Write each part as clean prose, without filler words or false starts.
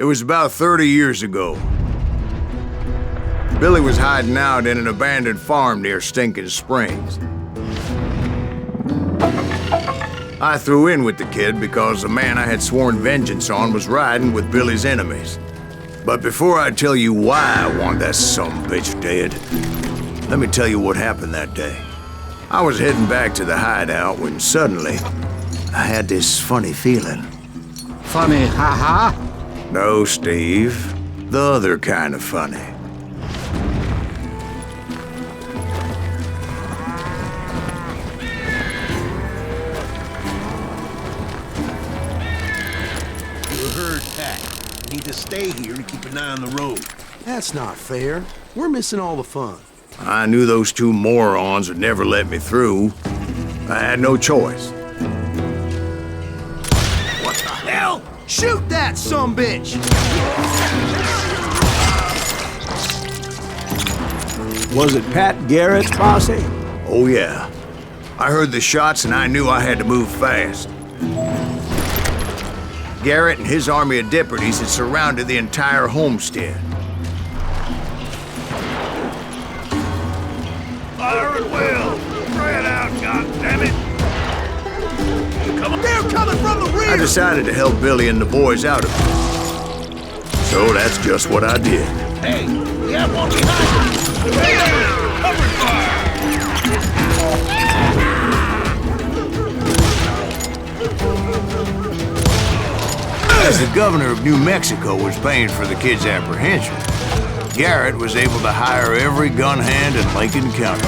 It was about 30 years ago. Billy was hiding out in an abandoned farm near Stinking Springs. I threw in with the kid because the man I had sworn vengeance on was riding with Billy's enemies. But before I tell you why I want that sumbitch dead, let me tell you what happened that day. I was heading back to the hideout when suddenly I had this funny feeling. Funny, haha? No, Steve. The other kind of funny. You heard Pat. You need to stay here and keep an eye on the road. That's not fair. We're missing all the fun. I knew those two morons would never let me through. I had no choice. What the hell? Shoot that sumbitch! Was it Pat Garrett's posse? Oh yeah. I heard the shots and I knew I had to move fast. Garrett and his army of deputies had surrounded the entire homestead. Fire at will! Spread out, goddammit! Come on! They're coming from the rear! I decided to help Billy and the boys out of it. So that's just what I did. Hey, we have one behind us! Cover fire! As the governor of New Mexico was paying for the kid's apprehension, Garrett was able to hire every gun hand in Lincoln County.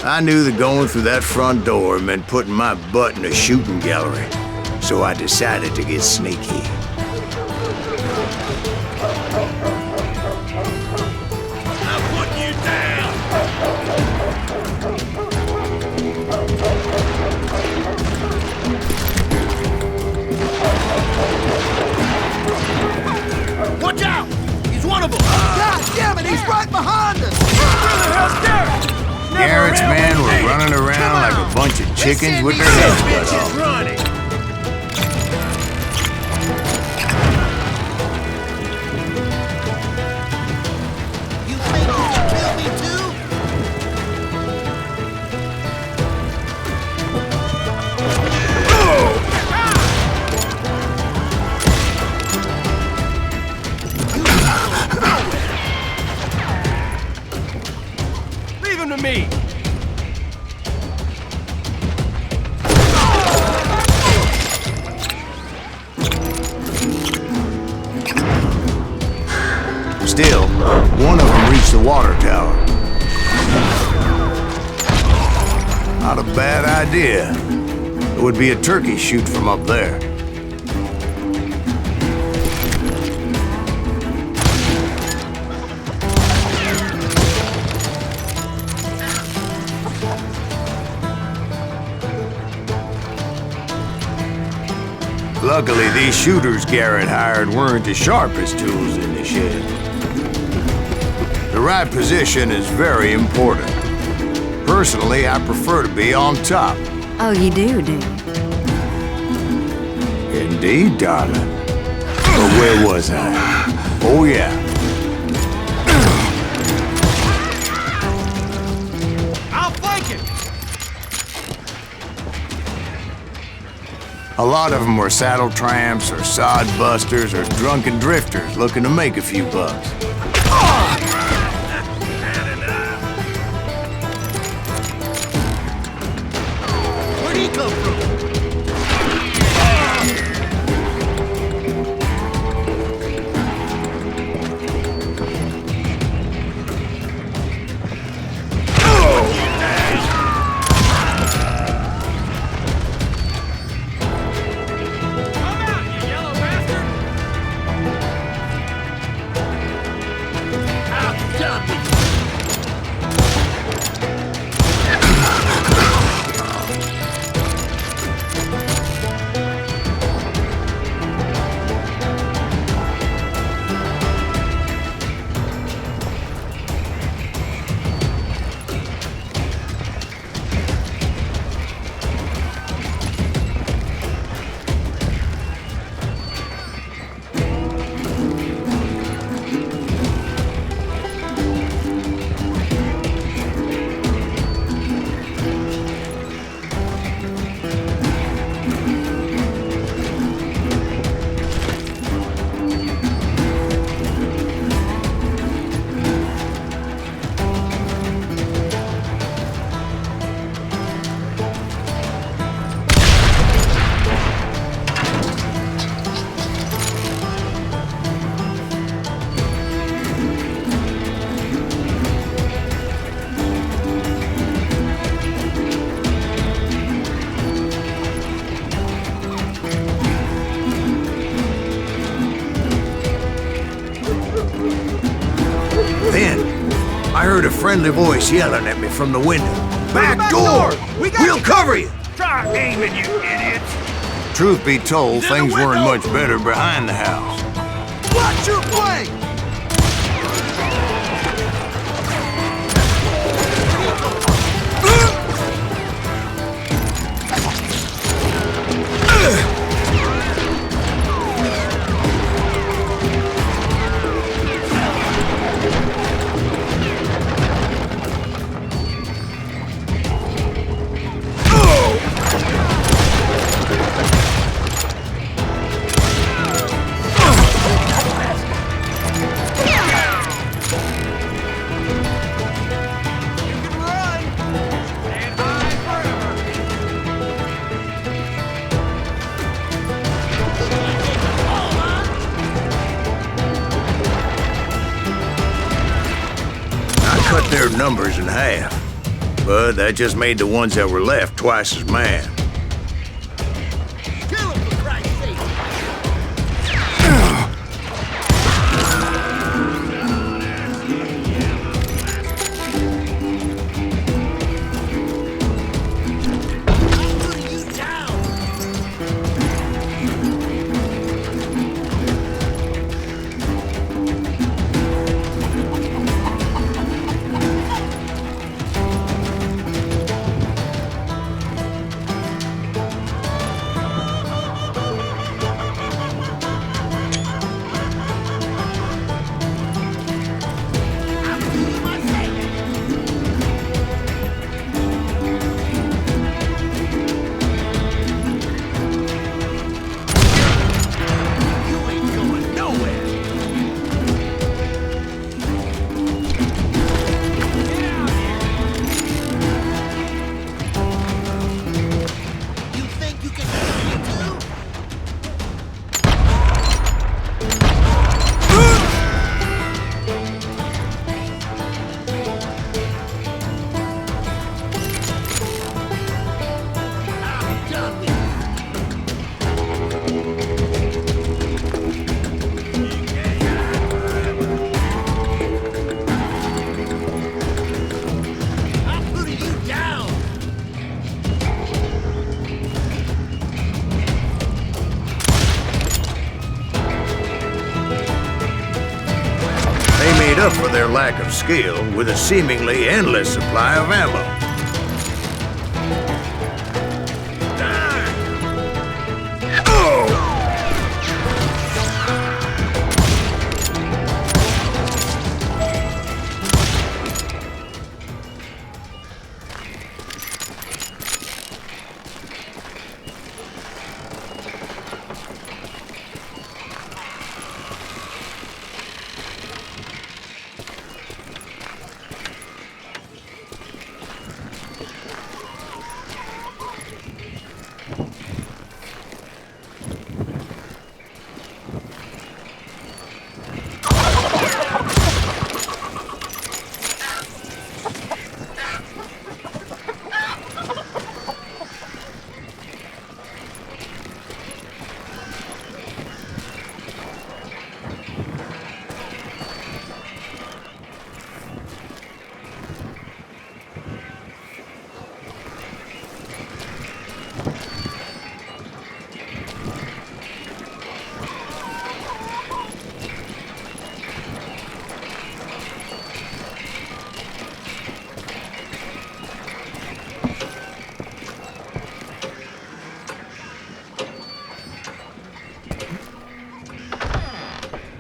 I knew that going through that front door meant putting my butt in a shooting gallery, so I decided to get sneaky. I'm putting you down! Watch out! He's one of them! God damn it, he's right behind us! Where the hell's Garrett? Garrett's men were running around like a bunch of chickens with their heads cut off. Running. You think me! Still, one of them reached the water tower. Not a bad idea. It would be a turkey shoot from up there. Luckily, these shooters Garrett hired weren't the sharpest tools in the shed. The right position is very important. Personally, I prefer to be on top. Oh, you do, do you? Indeed, darling. But where was I? Oh, yeah. I'll flank it! A lot of them were saddle tramps or sod busters or drunken drifters looking to make a few bucks. Where'd he come from? Come out, you yellow bastard! Outdone me. Then, I heard a friendly voice yelling at me from the window. Back back door! door! We got We'll you cover you! Try aiming, you idiots! Truth be told, He's in the things weren't window! much better behind the house. Watch your flank! Cut their numbers in half. But that just made the ones that were left twice as mad. Kill him, for Christ's sake. I'm putting you down. made up for their lack of skill with a seemingly endless supply of ammo.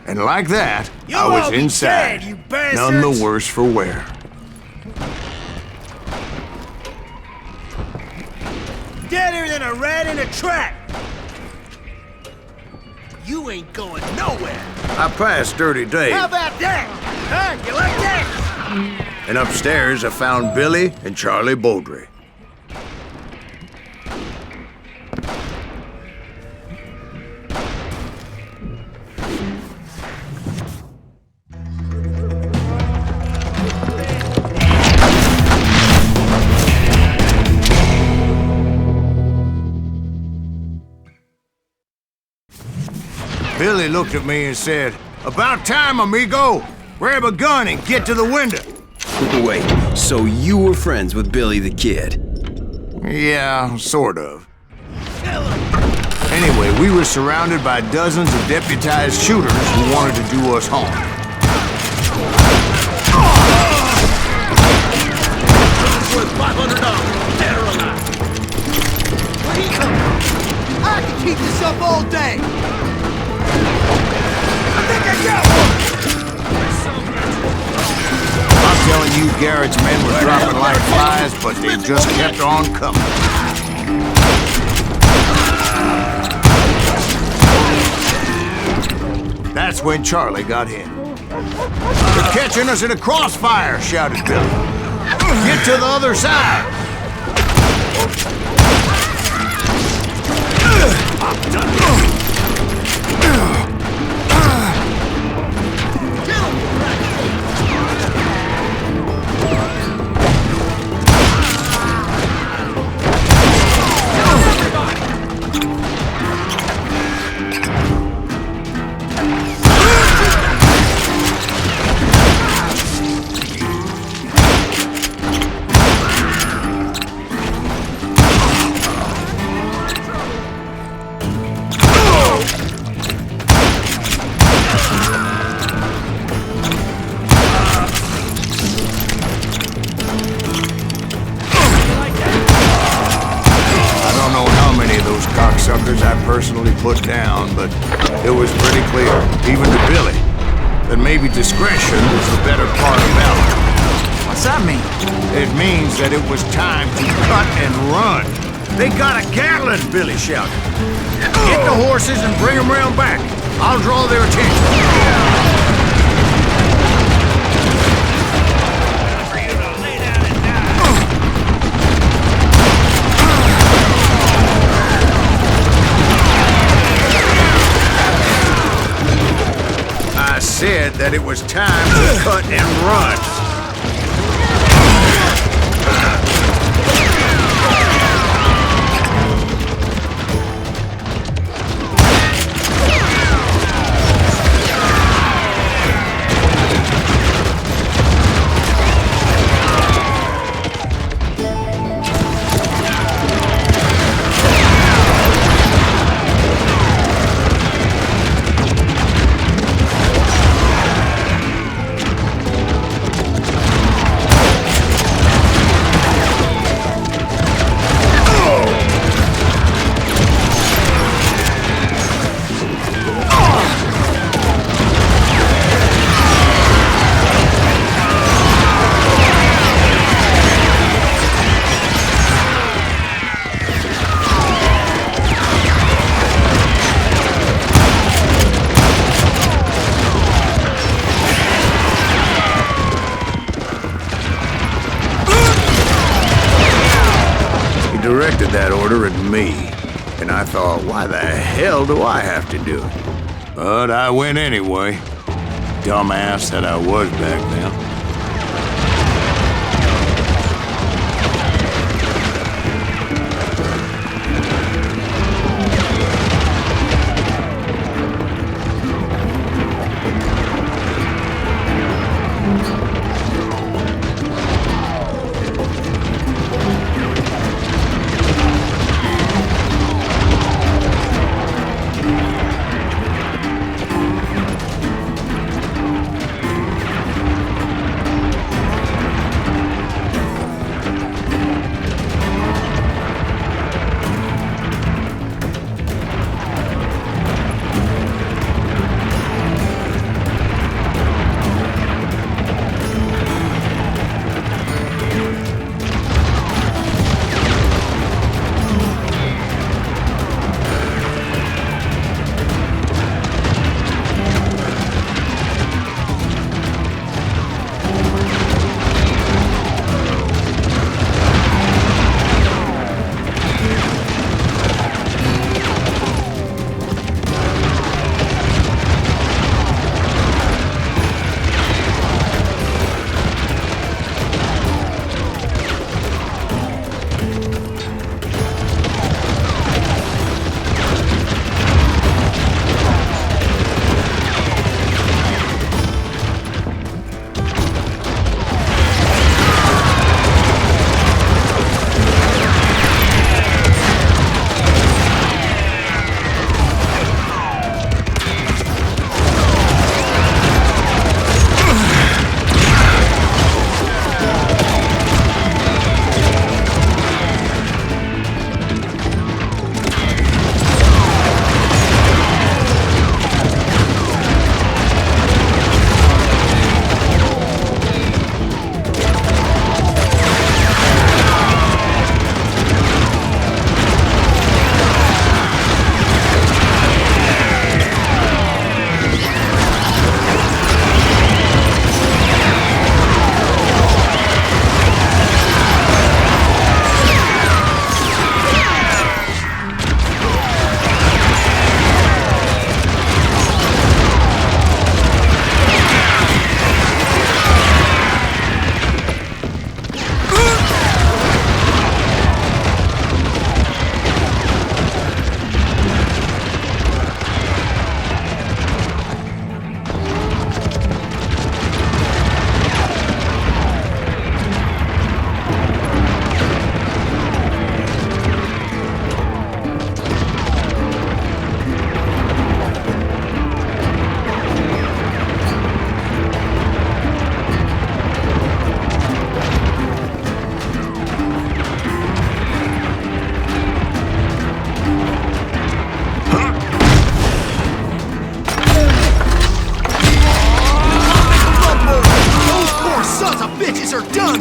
And like that, I was inside, none the worse for wear. Deader than a rat in a trap! You ain't going nowhere! I passed Dirty Dave. How about that? Huh? You like that? And upstairs, I found Billy and Charlie Beaudry. Billy looked at me and said, "About time, amigo! Grab a gun and get to the window." Wait, so you were friends with Billy the Kid? Yeah, sort of. Anyway, we were surrounded by dozens of deputized shooters who wanted to do us harm. Worth $500, dead or alive. Where he coming? I can keep this up all day! I think I got one! I'm telling you, Garrett's men were dropping like flies, but they just kept on coming. That's when Charlie got hit. "They're catching us in a crossfire," shouted Billy. "Get to the other side!" I personally put down, but it was pretty clear, even to Billy, that maybe discretion was the better part of valor. What's that mean? It means that it was time to cut and run. "They got a Gatling," Billy shouted. "Get the horses and bring them round back. I'll draw their attention." Said that it was time to cut and run. that order at me. And I thought, why the hell do I have to do it? But I went anyway. Dumbass that I was back then.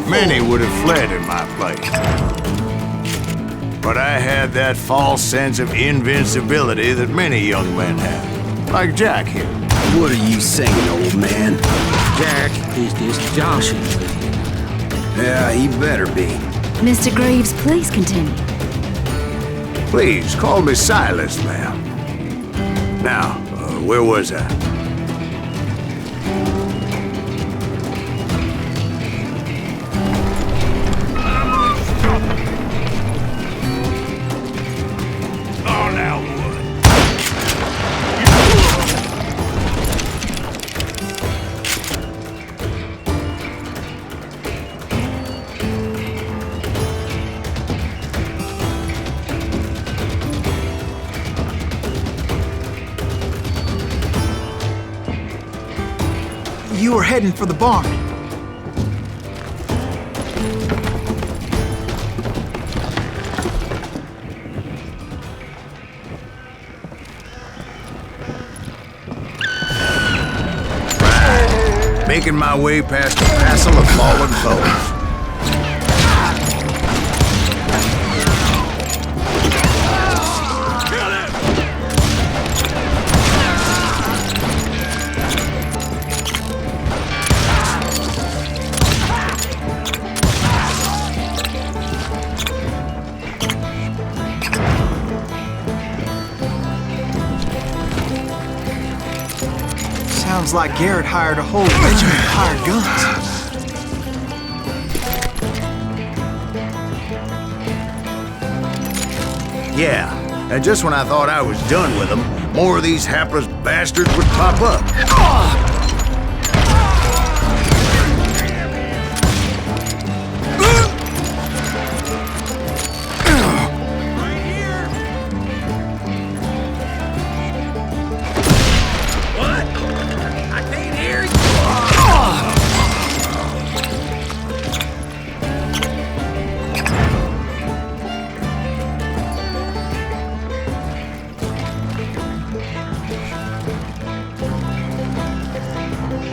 Many would have fled in my place. But I had that false sense of invincibility that many young men have. Like Jack here. What are you saying, old man? Jack is just joshing with you. Yeah, he better be. Mr. Graves, please continue. Please, call me Silas, ma'am. Now, where was I? You were heading for the barn. Making my way past a passel of fallen foes. Sounds like Garrett hired a whole regiment of hired guns. Yeah, and just when I thought I was done with them, more of these hapless bastards would pop up.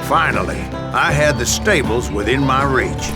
Finally, I had the stables within my reach.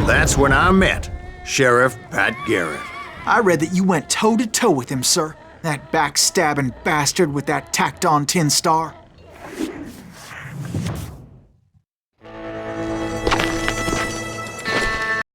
That's when I met Sheriff Pat Garrett. I read that you went toe-to-toe with him, sir. That backstabbing bastard with that tacked-on tin star.